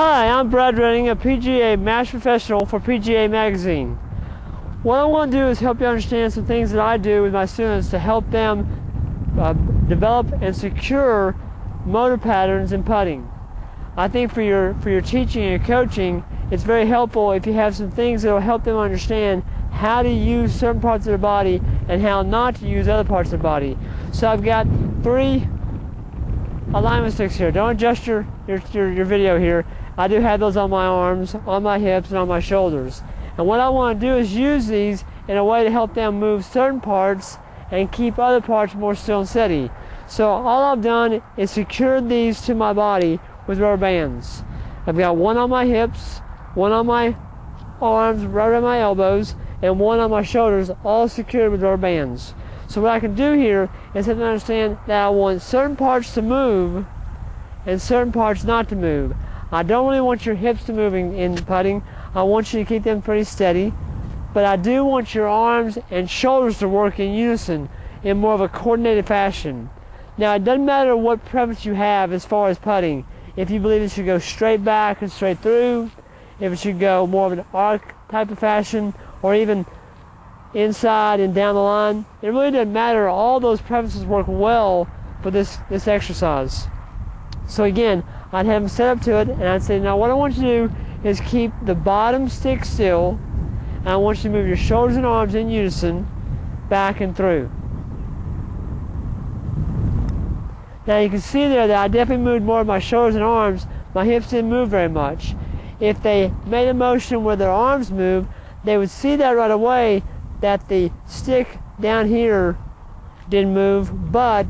Hi, I'm Brad Redding, a PGA Master Professional for PGA Magazine. What I want to do is help you understand some things that I do with my students to help them develop and secure motor patterns in putting. I think for your teaching and your coaching, it's very helpful if you have some things that will help them understand how to use certain parts of their body and how not to use other parts of their body. So I've got 3 alignment sticks here. Don't adjust your video here. I do have those on my arms, on my hips, and on my shoulders. And what I want to do is use these in a way to help them move certain parts and keep other parts more still and steady. So all I've done is secured these to my body with rubber bands. I've got one on my hips, one on my arms, right around my elbows, and one on my shoulders, all secured with rubber bands. So what I can do here is help them understand that I want certain parts to move and certain parts not to move. I don't really want your hips to move in putting. I want you to keep them pretty steady, but I do want your arms and shoulders to work in unison in more of a coordinated fashion. Now, it doesn't matter what preference you have as far as putting. If you believe it should go straight back and straight through, if it should go more of an arc type of fashion, or even inside and down the line, it really doesn't matter. All those preferences work well for this exercise. So again, I'd have them set up to it, and I'd say, now what I want you to do is keep the bottom stick still, and I want you to move your shoulders and arms in unison back and through. Now you can see there that I definitely moved more of my shoulders and arms. My hips didn't move very much. If they made a motion where their arms moved, they would see that right away, that the stick down here didn't move, but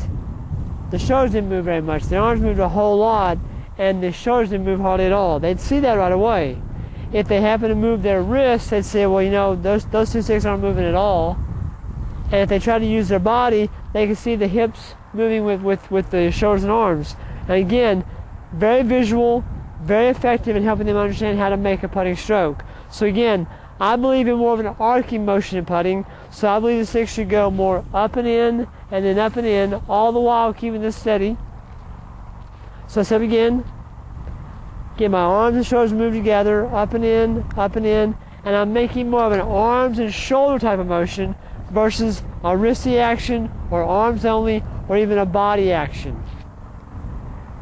the shoulders didn't move very much. The arms moved a whole lot, and the shoulders didn't move hardly at all. They'd see that right away. If they happen to move their wrists, they'd say, well, you know, those 2 sticks aren't moving at all. And if they try to use their body, they can see the hips moving with the shoulders and arms. And again, very visual, very effective in helping them understand how to make a putting stroke. So again, I believe in more of an arcing motion in putting, so I believe the stick should go more up and in, and then up and in, all the while keeping this steady. So let's have again. Get my arms and shoulders moved together, up and in, and I'm making more of an arms and shoulder type of motion versus a wristy action, or arms only, or even a body action.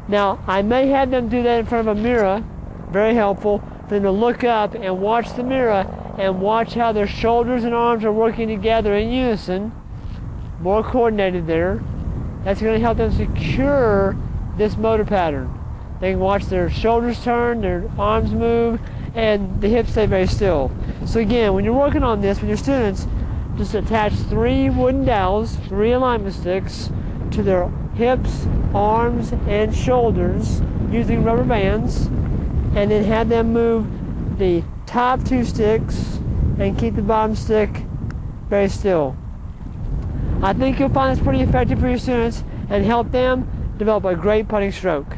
Now, I may have them do that in front of a mirror, very helpful, for them to look up and watch the mirror and watch how their shoulders and arms are working together in unison, more coordinated there. That's going to help them secure this motor pattern. They can watch their shoulders turn, their arms move, and the hips stay very still. So again, when you're working on this with your students, just attach 3 wooden dowels, 3 alignment sticks, to their hips, arms, and shoulders using rubber bands, and then have them move the top 2 sticks and keep the bottom stick very still. I think you'll find this pretty effective for your students and help them develop a great putting stroke.